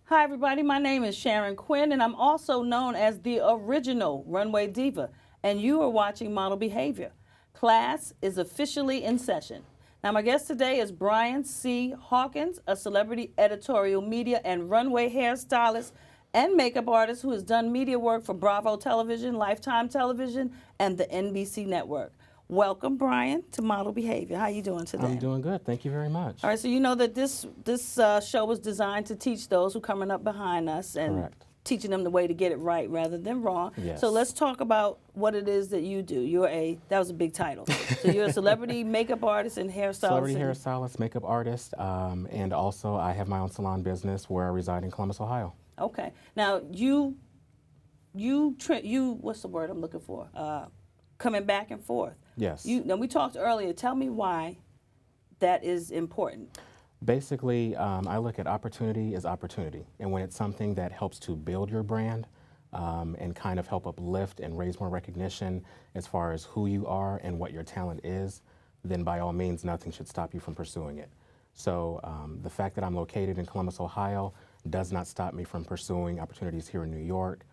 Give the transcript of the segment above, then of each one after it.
Hi, everybody. My name is Sharon Quinn, and I'm also known as the original Runway Diva, and you are watching Model Behavior. Class is officially in session. Now, my guest today is Brian C. Hawkins, a celebrity editorial media and runway hairstylist and makeup artist who has done media work for Bravo Television, Lifetime Television, and the NBC Network. Welcome, Brian, to Model Behavior. How you doing today? I'm doing good. Thank you very much. All right, so you know that this show was designed to teach those who coming up behind us and Correct. teaching them the way to get it right rather than wrong. Yes. So let's talk about what it is that you do. That was a big title. So you're a celebrity makeup artist and hairstylist. Celebrity hairstylist, makeup artist, and also I have my own salon business where I reside in Columbus, Ohio. Okay. Now you what's the word I'm looking for? Coming back and forth. Yes. Now we talked earlier. Tell me why that is important. Basically, I look at opportunity as opportunity, and when it's something that helps to build your brand and kind of help uplift and raise more recognition as far as who you are and what your talent is, then by all means, nothing should stop you from pursuing it. So the fact that I'm located in Columbus, Ohio, does not stop me from pursuing opportunities here in New York,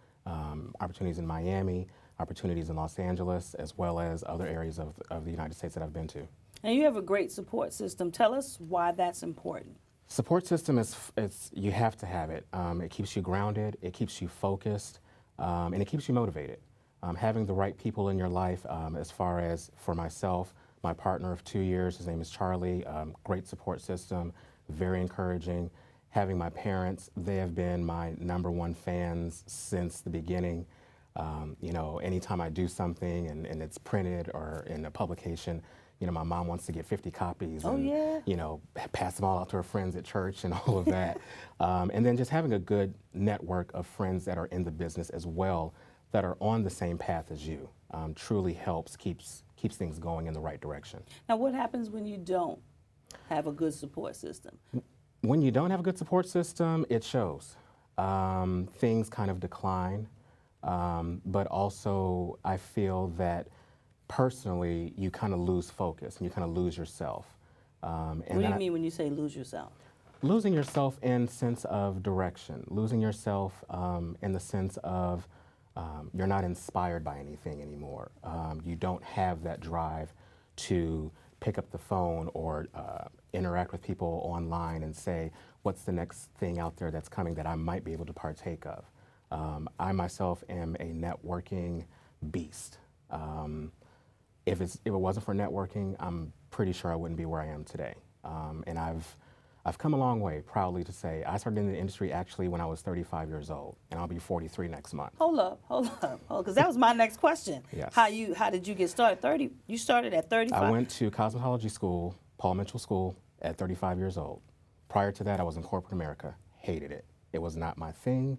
opportunities in Miami, opportunities in Los Angeles, as well as other areas of the United States that I've been to. And you have a great support system. Tell us why that's important. Support system you have to have it. It keeps you grounded, it keeps you focused, and it keeps you motivated. Having the right people in your life, as far as for myself, my partner of 2 years, his name is Charlie, great support system, very encouraging. Having my parents, they have been my #1 fans since the beginning. You know, anytime I do something and it's printed or in a publication, you know, my mom wants to get 50 copies and, you know, pass them all out to her friends at church and all of that. And then just having a good network of friends that are in the business as well, that are on the same path as you, truly helps, keeps things going in the right direction. Now, what happens when you don't have a good support system? When you don't have a good support system, it shows. Things kind of decline. But also, I feel that personally, you kind of lose focus and you kind of lose yourself. What do you mean when you say lose yourself? Losing yourself in sense of direction, losing yourself in the sense of you're not inspired by anything anymore. You don't have that drive to pick up the phone or interact with people online and say, what's the next thing out there that's coming that I might be able to partake of? I myself am a networking beast. If it wasn't for networking, I'm pretty sure I wouldn't be where I am today. And I've come a long way, proudly to say. I started in the industry actually when I was 35 years old, and I'll be 43 next month. Hold up, because that was my next question. Yes. How did you get started? You started at 35? I went to cosmetology school, Paul Mitchell School, at 35 years old. Prior to that, I was in corporate America, hated it. It was not my thing.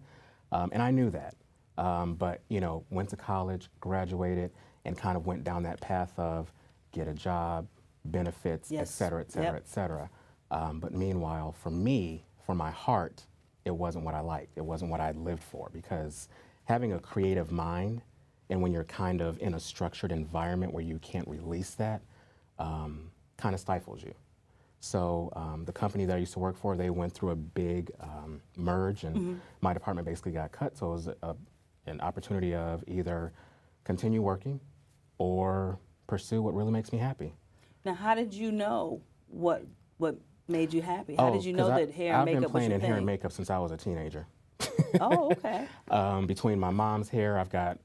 And I knew that, but you know, went to college, graduated, and kind of went down that path of get a job, benefits, yes. et cetera, et cetera, Yep. et cetera. But meanwhile, for me, for my heart, it wasn't what I liked. It wasn't what I lived for, because having a creative mind, and when you're kind of in a structured environment where you can't release that, kind of stifles you. So the company that I used to work for, they went through a big merge, and my department basically got cut. So it was an opportunity of either continue working or pursue what really makes me happy. Now, how did you know what made you happy? How did you know that hair and makeup was your thing? I've been playing in hair and makeup since I was a teenager. Oh, okay. Between my mom's hair, I've got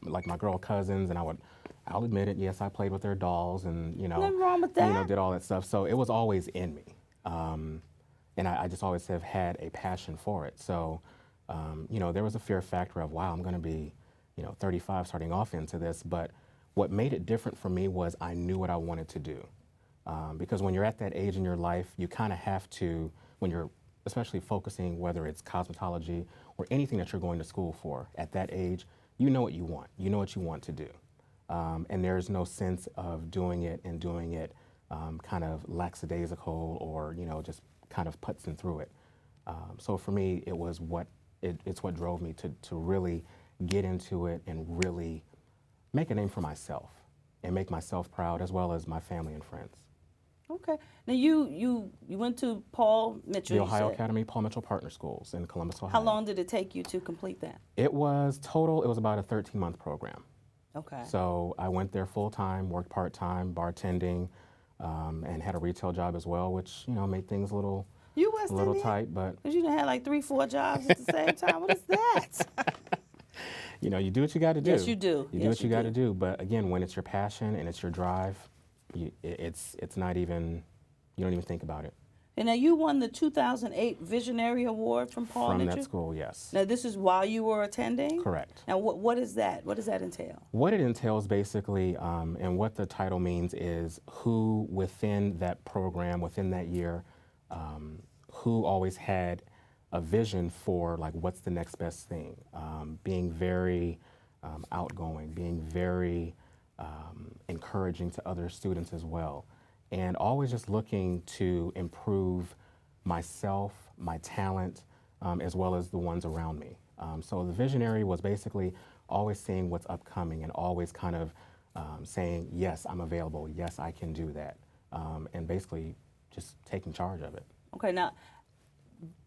like my girl cousins, and I'll admit it, yes, I played with their dolls and, you know, nothing wrong with that. You know, did all that stuff. So it was always in me. And I just always have had a passion for it. So, you know, there was a fear factor of, wow, I'm going to be, you know, 35 starting off into this. But what made it different for me was I knew what I wanted to do. Because when you're at that age in your life, you kind of have to, when you're especially focusing, whether it's cosmetology or anything that you're going to school for, at that age, you know what you want. You know what you want to do. And there's no sense of doing it kind of lackadaisical or, you know, just kind of putzing through it. So for me, it was it's what drove me to really get into it and really make a name for myself and make myself proud, as well as my family and friends. Okay. Now you went to Paul Mitchell. The You Ohio said. Academy Paul Mitchell Partner Schools in Columbus, Ohio. How long did it take you to complete that? It was about a 13-month program. Okay. So I went there full time, worked part time, bartending, and had a retail job as well, which made things You West a little Indian? tight. But Because you done had like 3-4 jobs at the same time. What is that? you do what you got to do. Yes, you do. You do what you got to do. But again, when it's your passion and it's your drive, it's not even, you don't even think about it. And now you won the 2008 Visionary Award from Paul From Mitchell? that school, yes. Now this is while you were attending? Correct. Now what is that? What does that entail? What it entails basically, and what the title means is who within that program, within that year, who always had a vision for like what's the next best thing, being very outgoing, being very encouraging to other students as well, and always just looking to improve myself, my talent, as well as the ones around me. So the visionary was basically always seeing what's upcoming and always kind of saying, yes, I'm available, yes, I can do that, and basically just taking charge of it. Okay, now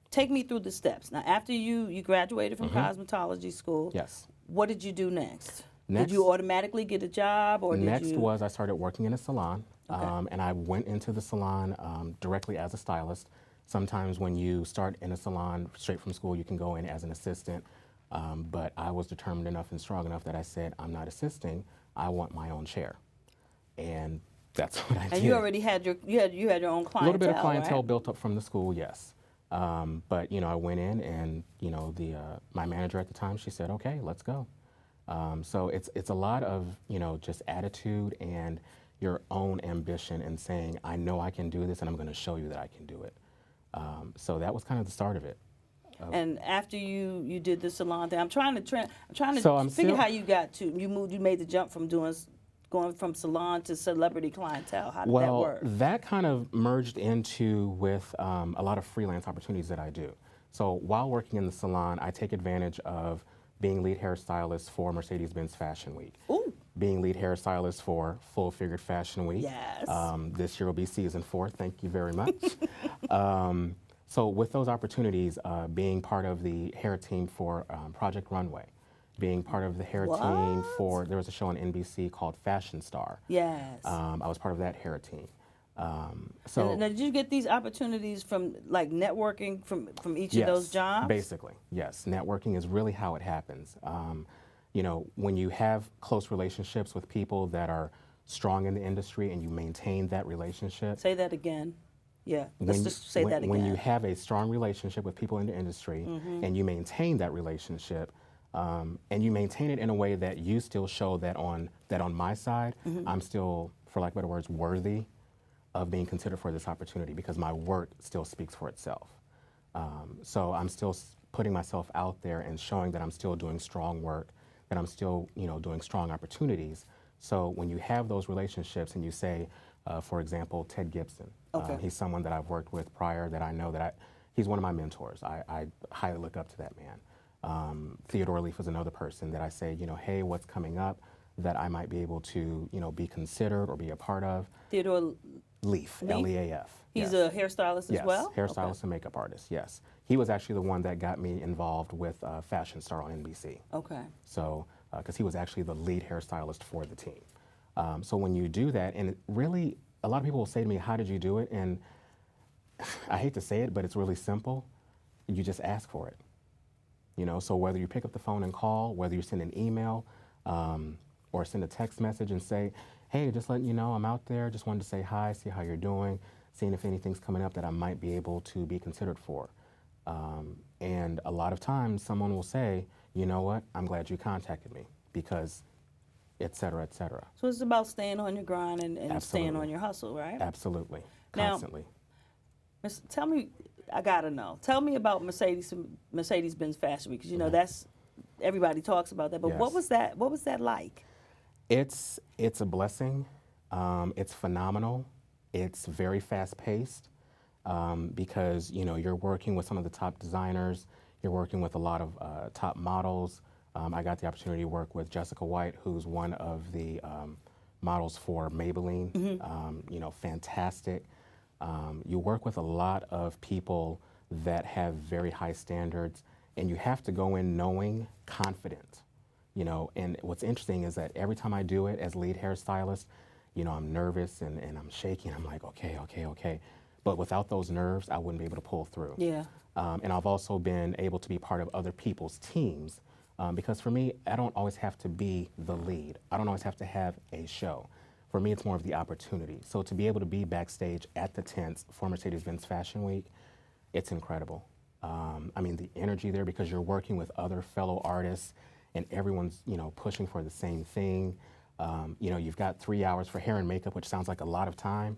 take me through the steps. Now after you graduated from cosmetology school, Yes. what did you do next? Next- Did you automatically get a job or Next did you? was I started working in a salon, Okay. and I went into the salon directly as a stylist. Sometimes when you start in a salon straight from school, you can go in as an assistant, but I was determined enough and strong enough that I said, I'm not assisting, I want my own chair. And that's what I did. And you already had your your own clientele. A little bit of clientele right? built up from the school, yes. But I went in and my manager at the time, she said, okay, let's go. So it's a lot of just attitude and your own ambition and saying, I know I can do this and I'm going to show you that I can do it. So that was kind of the start of it. And after you did the salon thing, I'm trying to So I'm figure still- how you got to you made the jump from going from salon to celebrity clientele. How did that Well, work? that kind of merged into with a lot of freelance opportunities that I do. So while working in the salon, I take advantage of being lead hairstylist for Mercedes-Benz Fashion Week. Ooh. Being lead hairstylist for Full Figured Fashion Week. Yes. This year will be season 4. Thank you very much. So with those opportunities, being part of the hair team for Project Runway, being part of the hair team for, there was a show on NBC called Fashion Star. Yes. I was part of that hair team. So And now, did you get these opportunities from like networking from each of those jobs? Basically, yes. Networking is really how it happens. When you have close relationships with people that are strong in the industry and you maintain that relationship. Say that again. Yeah, let's just say that again. When you have a strong relationship with people in the industry and you maintain that relationship, and you maintain it in a way that you still show that on my side, I'm still, for lack of better words, worthy of being considered for this opportunity because my work still speaks for itself. So I'm still putting myself out there and showing that I'm still doing strong work, that I'm still doing strong opportunities. So when you have those relationships and you say, for example, Ted Gibson, he's someone that I've worked with prior that I know that he's one of my mentors. I highly look up to that man. Theodore Leaf is another person that I say, hey, what's coming up that I might be able to, be considered or be a part of. Theodore Leaf, L-E-A-F. He's yes. a hairstylist as well? Yes, hairstylist and makeup artist, yes. He was actually the one that got me involved with Fashion Star on NBC. Okay. So, because he was actually the lead hairstylist for the team. So when you do that, and it really, a lot of people will say to me, how did you do it? And I hate to say it, but it's really simple. You just ask for it. So whether you pick up the phone and call, whether you send an email, or send a text message and say, hey, just letting you know I'm out there, just wanted to say hi, see how you're doing, seeing if anything's coming up that I might be able to be considered for. And a lot of times someone will say, you know what, I'm glad you contacted me because et cetera, et cetera. So it's about staying on your grind and staying Absolutely. on your hustle, right? Absolutely, Now, constantly. Tell me, I gotta know. Tell me about Mercedes-Benz Fashion Week, because that's everybody talks about that. But Yes. what was that like? It's a blessing. It's phenomenal. It's very fast paced because you're working with some of the top designers. You're working with a lot of top models. I got the opportunity to work with Jessica White, who's one of the models for Maybelline, you know, fantastic. You work with a lot of people that have very high standards, and you have to go in knowing, confident, you know. And what's interesting is that every time I do it as lead hairstylist, you know, I'm nervous and I'm shaking. I'm like, okay. But without those nerves, I wouldn't be able to pull through. Yeah. And I've also been able to be part of other people's teams because for me, I don't always have to be the lead. I don't always have to have a show. For me, it's more of the opportunity. So to be able to be backstage at the tents for Mercedes-Benz Fashion Week, it's incredible. I mean, the energy there, because you're working with other fellow artists and everyone's, you know, pushing for the same thing. You know, you've got 3 hours for hair and makeup, which sounds like a lot of time.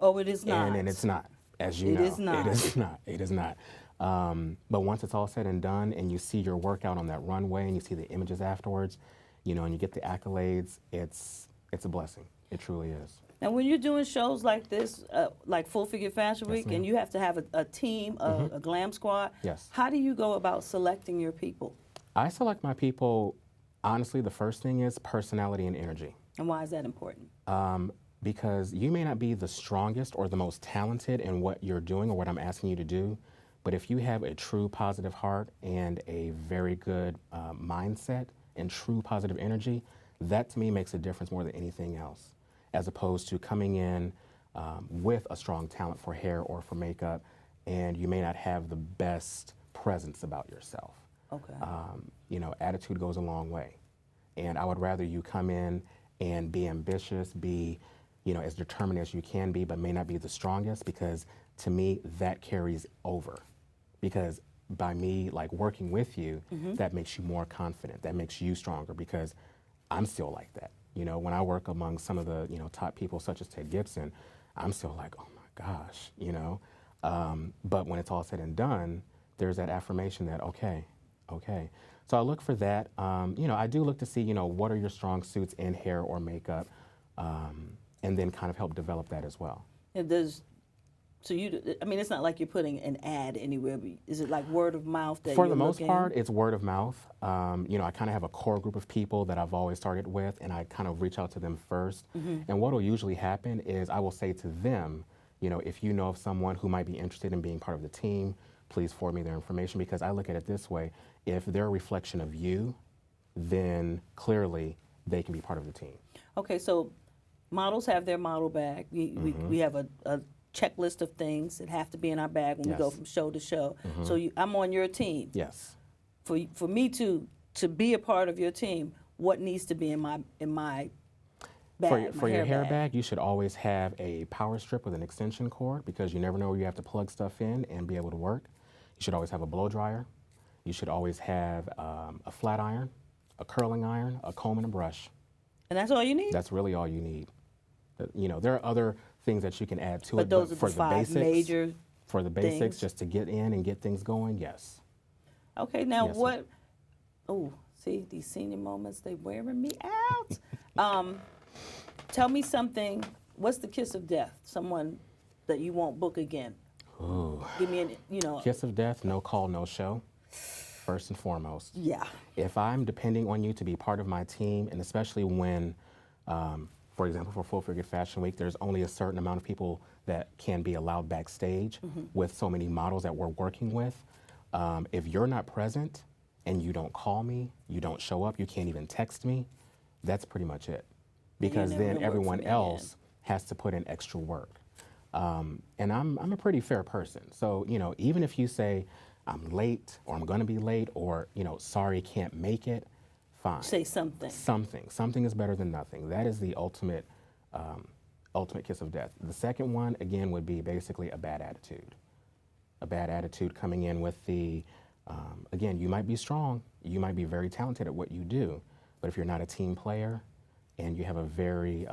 Oh, it is not. And it's not, as you know. It is not. It is not. It is not. But once it's all said and done and you see your workout on that runway and you see the images afterwards, you know, and you get the accolades, it's a blessing. It truly is. And when you're doing shows like this, like Full Figure Fashion Week, and you have to have a team, a glam squad, Yes. how do you go about selecting your people? I select my people, honestly, the first thing is personality and energy. And why is that important? Because you may not be the strongest or the most talented in what you're doing or what I'm asking you to do, but if you have a true positive heart and a very good mindset and true positive energy, that to me makes a difference more than anything else, as opposed to coming in with a strong talent for hair or for makeup, and you may not have the best presence about yourself. Okay. You know, attitude goes a long way. And I would rather you come in and be ambitious, be, you know, as determined as you can be, but may not be the strongest, because to me, that carries over. Because by me, like, working with you, that makes you more confident, that makes you stronger, because I'm still like that. You know, when I work among some of the, you know, top people such as Ted Gibson, I'm still like, oh my gosh, you know. But when it's all said and done, there's that affirmation that, okay. So I look for that. You know, I do look to see, you know, what are your strong suits in hair or makeup, and then kind of help develop that as well. And I mean, it's not like you're putting an ad anywhere, but is it like word of mouth that For you're the most looking? part, it's word of mouth. You know, I kind of have a core group of people that I've always started with, and I kind of reach out to them first. And what will usually happen is I will say to them, you know, if you know of someone who might be interested in being part of the team, please forward me their information, because I look at it this way. If they're a reflection of you, then clearly they can be part of the team. Okay, so models have their model bag. We have a checklist of things that have to be in our bag when we go from show to show. So I'm on your team. Yes. For me to be a part of your team, what needs to be in my bag? For your hair bag, you should always have a power strip with an extension cord, because you never know where you have to plug stuff in and be able to work. You should always have a blow dryer. You should always have a flat iron, a curling iron, a comb, and a brush. And that's all you need? That's really all you need. You know, there are other things that you can add to But it, those but are for the the five basics, major for the basics, things. just to get in and get things going, yes. Okay, now Yes, what? Oh, see, these senior moments, they wearing me out. Tell me something. What's the kiss of death? Someone that you won't book again. Ooh. Give me an, you know. Kiss of death, no call, no show, first and foremost. Yeah. If I'm depending on you to be part of my team, and especially when, for example, for Full Figure Fashion Week, there's only a certain amount of people that can be allowed backstage with so many models that we're working with. If you're not present and you don't call me, you don't show up, you can't even text me, that's pretty much it. Because never then gonna work for everyone me else has to put in extra work. And I'm a pretty fair person. So, you know, even if you say I'm late or I'm gonna be late or, you know, sorry, can't make it, fine. Say something. Something is better than nothing. That is the ultimate kiss of death. The second one, again, would be basically a bad attitude. A bad attitude coming in with the, again, you might be strong, you might be very talented at what you do, but if you're not a team player and you have a very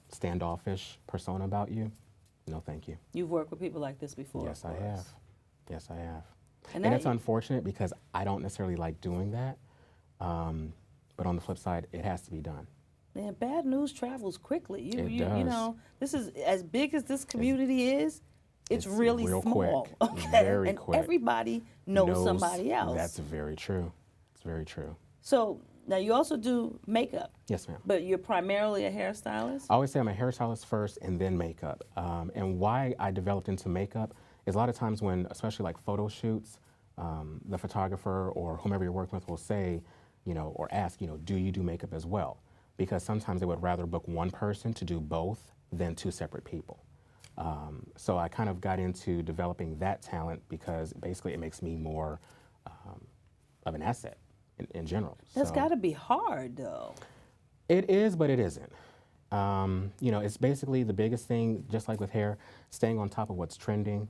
standoffish persona about you, no thank you. You've worked with people like this before. Yes, I have. Yes, I have. And And it's unfortunate because I don't necessarily like doing that, but on the flip side, it has to be done. Man, bad news travels quickly. It You does. know, this is as big as this community is. It's really real small. quick, Okay, very and quick. everybody knows somebody else. That's very true. It's very true. So Now, you also do makeup, Yes, ma'am. but you're primarily a hairstylist? I always say I'm a hairstylist first and then makeup. And why I developed into makeup is a lot of times when, especially like photo shoots, the photographer or whomever you're working with will say, or ask, do you do makeup as well? Because sometimes they would rather book one person to do both than two separate people. So I kind of got into developing that talent because basically it makes me more of an asset in general. That's So got to be hard, though. it is, but it isn't. It's basically the biggest thing, just like with hair, staying on top of what's trending,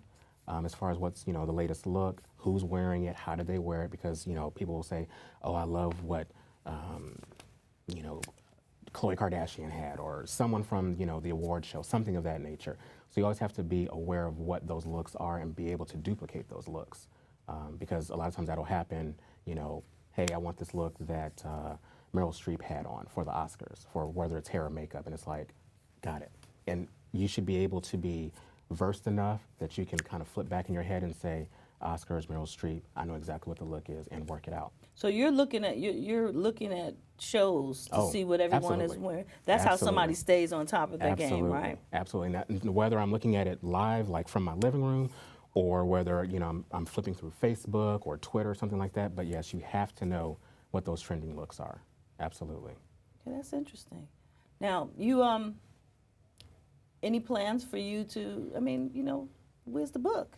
as far as what's, the latest look, who's wearing it, how do they wear it, because, people will say, oh, I love what, Khloe Kardashian had, or someone from, the award show, something of that nature. So you always have to be aware of what those looks are and be able to duplicate those looks. Because a lot of times that'll happen, hey, I want this look that Meryl Streep had on for the Oscars, for whether it's hair or makeup, and it's like, got it. And you should be able to be versed enough that you can kind of flip back in your head and say, Oscars, Meryl Streep, I know exactly what the look is, and work it out. So you're looking at shows to see what everyone is wearing. That's how somebody stays on top of their game, right? Absolutely. Whether I'm looking at it live, like from my living room, or whether I'm flipping through Facebook or Twitter or something like that. But yes, you have to know what those trending looks are. Absolutely. Okay, that's interesting. Now, you any plans for you to? I mean, where's the book?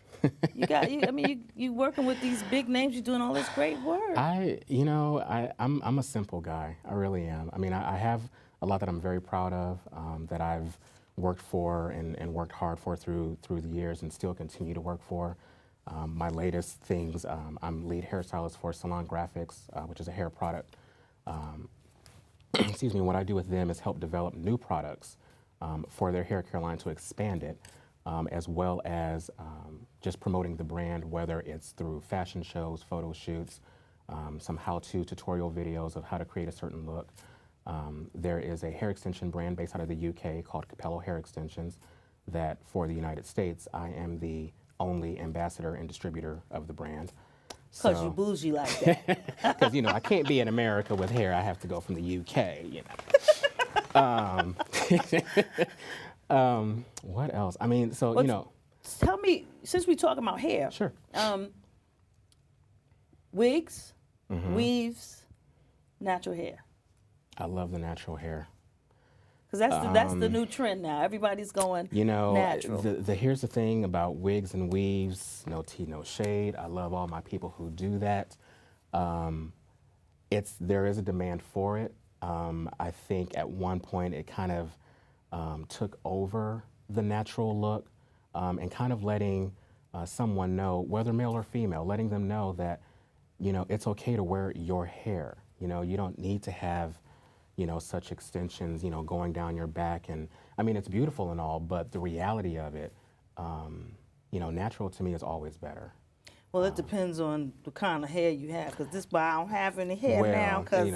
You got you working with these big names. You're doing all this great work. I'm a simple guy. I really am. I mean, I have a lot that I'm very proud of, that I've worked for and worked hard for through the years and still continue to work for. My latest things, I'm lead hairstylist for Salon Graphics, which is a hair product. Excuse me, what I do with them is help develop new products for their hair care line to expand it, as well as just promoting the brand, whether it's through fashion shows, photo shoots, some how-to tutorial videos of how to create a certain look. There is a hair extension brand based out of the UK called Capello Hair Extensions that for the United States, I am the only ambassador and distributor of the brand. Because you bougie like that. Because, I can't be in America with hair. I have to go from the UK, What else? I mean, so, Tell me, since we're talking about hair. Sure. Wigs, weaves, natural hair. I love the natural hair. Because that's the new trend now. Everybody's going natural. Here's the thing about wigs and weaves, no tea, no shade. I love all my people who do that. There is a demand for it. I think at one point it kind of took over the natural look, and kind of letting someone know, whether male or female, letting them know that, it's okay to wear your hair. You don't need to have such extensions, going down your back. And I mean, it's beautiful and all, but the reality of it, natural to me is always better. Well, it depends on the kind of hair you have, because this boy, I don't have any hair now, because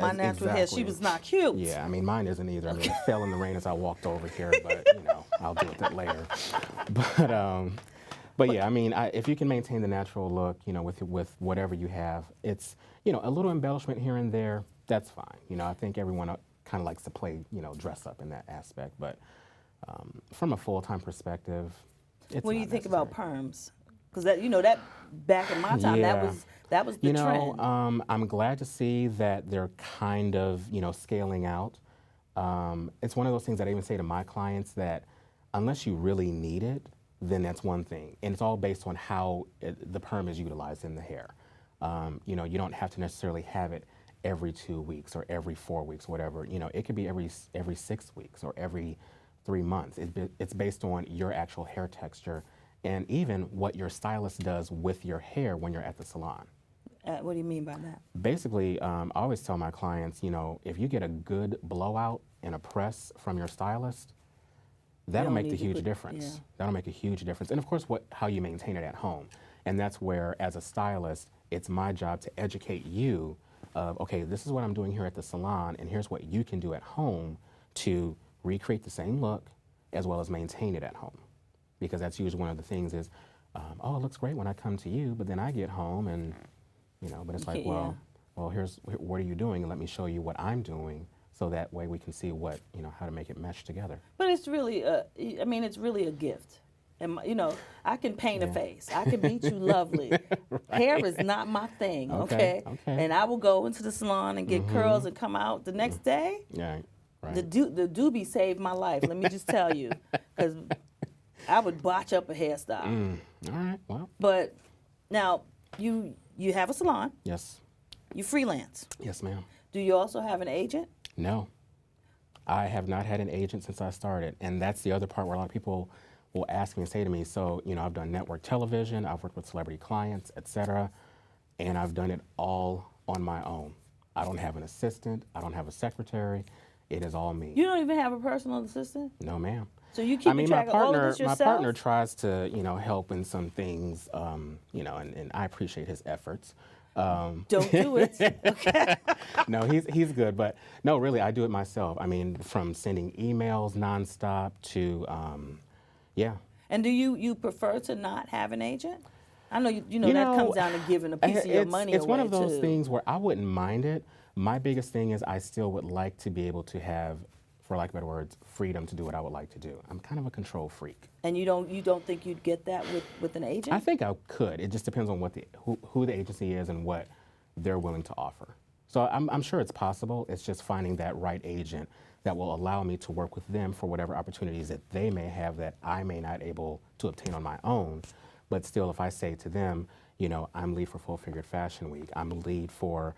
my natural hair, she was not cute. Yeah, I mean, mine isn't either. I mean, it fell in the rain as I walked over here, but, I'll deal with it later. But yeah, I mean, if you can maintain the natural look, with whatever you have, it's, a little embellishment here and there, that's fine. I think everyone kind of likes to play, dress up in that aspect. But from a full-time perspective, it's What do you not think necessary. about perms? Because that back in my time, Yeah. that was the trend. I'm glad to see that they're kind of, scaling out. It's one of those things that I even say to my clients that unless you really need it, then that's one thing. And it's all based on how the perm is utilized in the hair. You don't have to necessarily have it every 2 weeks or every 4 weeks, whatever. It could be every 6 weeks or every 3 months. It's based on your actual hair texture and even what your stylist does with your hair when you're at the salon. What do you mean by that? Basically, I always tell my clients, if you get a good blowout and a press from your stylist, that'll make a huge difference. Yeah. That'll make a huge difference. And of course, how you maintain it at home. And that's where, as a stylist, it's my job to educate you of, okay, this is what I'm doing here at the salon, and here's what you can do at home to recreate the same look as well as maintain it at home. Because that's usually one of the things is, oh, it looks great when I come to you, but then I get home and, but it's like, well, well, what are you doing? And let me show you what I'm doing, so that way we can see what, how to make it mesh together. But it's really, it's really a gift. And, I can paint a Yeah. face. I can beat you lovely. Hair is not my thing, okay? Okay. And I will go into the salon and get curls and come out the next day. Yeah, right. The doobie saved my life, let me just tell you. Because I would botch up a hairstyle. All right, well. But now, you have a salon. Yes. You freelance. Yes, ma'am. Do you also have an agent? No. I have not had an agent since I started. And that's the other part where a lot of people will ask me and say to me, so, I've done network television, I've worked with celebrity clients, et cetera, and I've done it all on my own. I don't have an assistant, I don't have a secretary, it is all me. You don't even have a personal assistant? No, ma'am. So you keep track of all of this yourself? My partner tries to, help in some things, and I appreciate his efforts. Don't do it. Okay. No, he's good, but no, really, I do it myself. I mean, from sending emails nonstop to, yeah. And do you prefer to not have an agent? I know that comes down to giving a piece of your money away. It's one of those things where I wouldn't mind it. My biggest thing is I still would like to be able to have, for lack of better words, freedom to do what I would like to do. I'm kind of a control freak. And you don't think you'd get that with an agent? I think I could. It just depends on what who the agency is and what they're willing to offer. So I'm sure it's possible. It's just finding that right agent that will allow me to work with them for whatever opportunities that they may have that I may not able to obtain on my own. But still, if I say to them, I'm lead for Full Figured Fashion Week, I'm lead for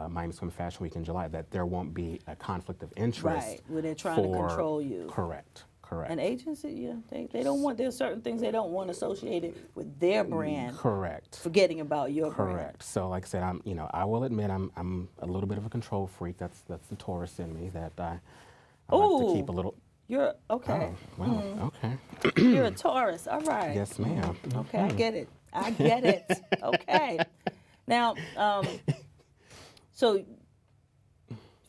Miami Swim Fashion Week in July, that there won't be a conflict of interest. Right, where they're trying to control you. Correct. An agency, they don't want, there's certain things they don't want associated with their brand. Correct. Forgetting about your brand. Correct. So like I said, I will admit I'm a little bit of a control freak. That's the Taurus in me that I like to keep a little. You're, okay. Oh, well, okay. You're a Taurus, all right. Yes, ma'am. Okay, I get it. Okay. Now, so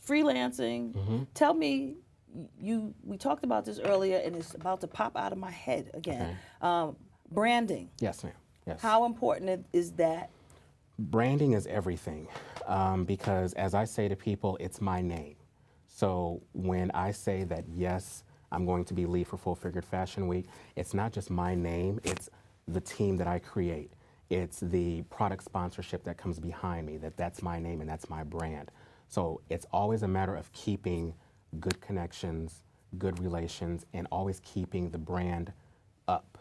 freelancing, tell me, we talked about this earlier and it's about to pop out of my head again. Okay. Branding. Yes, ma'am. Yes. How important is that? Branding is everything because as I say to people, it's my name. So when I say that, yes, I'm going to be lead for Full Figured Fashion Week, it's not just my name, it's the team that I create. It's the product sponsorship that comes behind me, that's my name and that's my brand. So it's always a matter of keeping good connections, good relations, and always keeping the brand up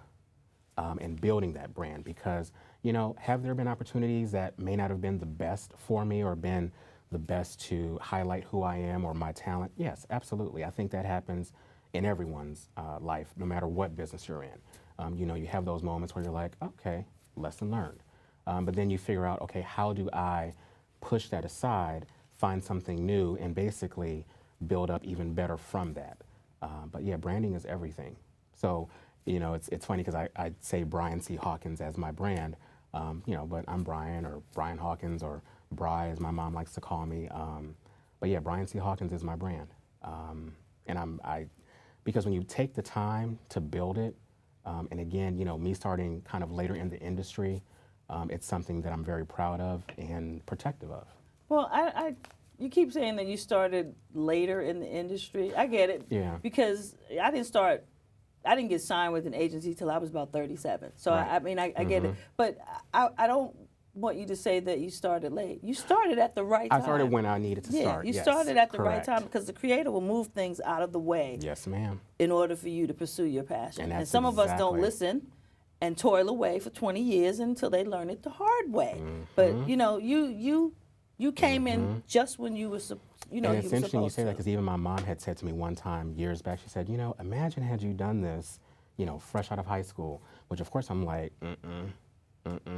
and building that brand because, have there been opportunities that may not have been the best for me or been the best to highlight who I am or my talent? Yes, absolutely. I think that happens in everyone's life, no matter what business you're in. You have those moments where you're like, okay, lesson learned. But then you figure out, okay, how do I push that aside, find something new, and basically build up even better from that. But yeah, branding is everything. So, it's funny because I say Brian C. Hawkins as my brand, but I'm Brian or Brian Hawkins or Bri, as my mom likes to call me. But yeah, Brian C. Hawkins is my brand. And because when you take the time to build it, and again, me starting kind of later in the industry, it's something that I'm very proud of and protective of. Well, you keep saying that you started later in the industry. I get it. Yeah. Because I didn't get signed with an agency till I was about 37. So right. I get it. But I don't want you to say that you started late. You started at the right time. I started when I needed to start. You started at the right time because the creator will move things out of the way. Yes, ma'am. In order for you to pursue your passion. And some of us don't listen and toil away for 20 years until they learn it the hard way. But you came in just when you were, and it's interesting you say that because even my mom had said to me one time years back, she said, imagine had you done this, fresh out of high school, which of course I'm like,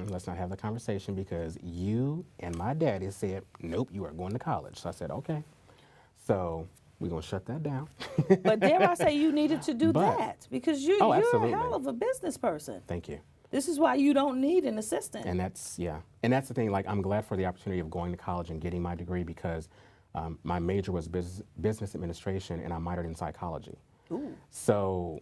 let's not have the conversation because you and my daddy said, nope, you are going to college. So I said, okay. So we're going to shut that down. But dare I say you needed to do that because you're absolutely. a hell of a business person. Thank you. This is why you don't need an assistant. And that's the thing, like I'm glad for the opportunity of going to college and getting my degree because my major was business administration and I minored in psychology. Ooh. So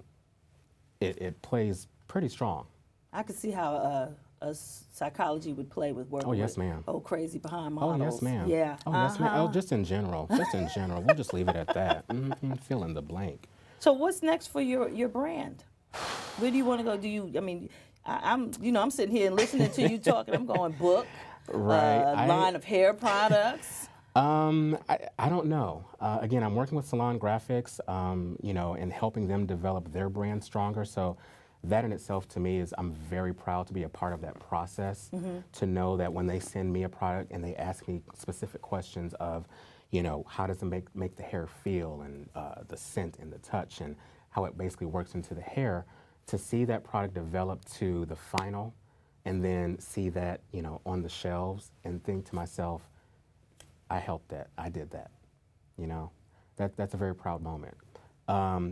it plays pretty strong. I could see how psychology would play with working Oh, yes, with ma'am. crazy behind Oh, models. yes, ma'am. Yeah. Oh, yes, ma'am. Oh, just in general. Just in general. We'll just leave it at that. Fill in the blank. So what's next for your brand? Where do you want to go? I'm sitting here and listening to you talking. I'm going book, Right. line of hair products. I don't know. Again, I'm working with Salon Graphics, and helping them develop their brand stronger. So that in itself to me I'm very proud to be a part of that process, to know that when they send me a product and they ask me specific questions of, how does it make the hair feel, and the scent and the touch and how it basically works into the hair, to see that product develop to the final and then see that, on the shelves and think to myself, I helped that, I did that, that's a very proud moment.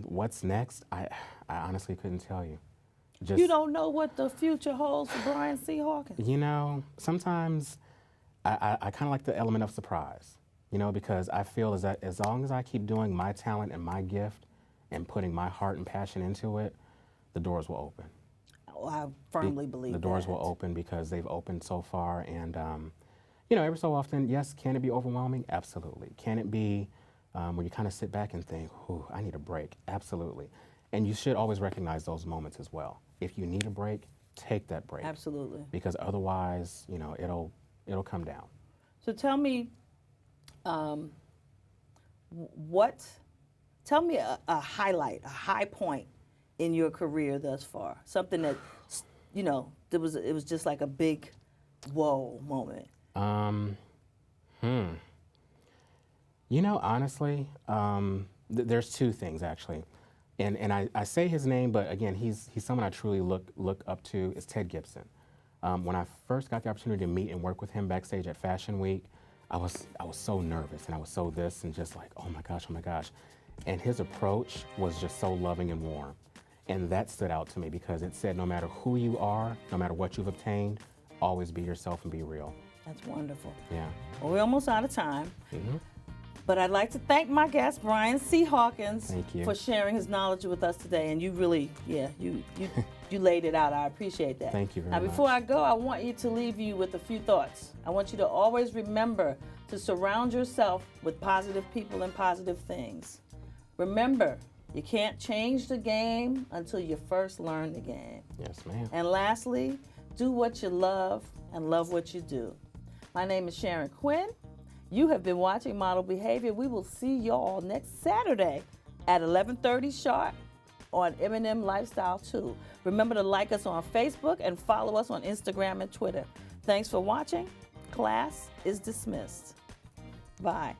What's next? I honestly couldn't tell you. You don't know what the future holds for Brian C. Hawkins. Sometimes I kind of like the element of surprise, because I feel as long as I keep doing my talent and my gift and putting my heart and passion into it, the doors will open. Oh, I firmly believe the doors that. will open, because they've opened so far. And, every so often, yes, can it be overwhelming? Absolutely. Can it be where you kind of sit back and think, ooh, I need a break? Absolutely. And you should always recognize those moments as well. If you need a break, take that break. Absolutely. Because otherwise, it'll come down. So tell me, tell me a highlight, a high point in your career thus far. Something that, it was just like a big whoa moment. Honestly, there's two things actually. And I say his name, but again, he's someone I truly look up to, is Ted Gibson. When I first got the opportunity to meet and work with him backstage at Fashion Week, I was so nervous, and I was so this and just like, oh my gosh. And his approach was just so loving and warm. And that stood out to me, because it said, no matter who you are, no matter what you've obtained, always be yourself and be real. That's wonderful. Yeah. Well, we're almost out of time. But I'd like to thank my guest, Brian C. Hawkins, for sharing his knowledge with us today. And you really, you laid it out. I appreciate that. Thank you very much. Now, before I go, I want you to leave you with a few thoughts. I want you to always remember to surround yourself with positive people and positive things. Remember, you can't change the game until you first learn the game. Yes, ma'am. And lastly, do what you love and love what you do. My name is Sharon Quinn. You have been watching Model Behavior. We will see y'all next Saturday at 11:30 sharp on M&M Lifestyle 2. Remember to like us on Facebook and follow us on Instagram and Twitter. Thanks for watching. Class is dismissed. Bye.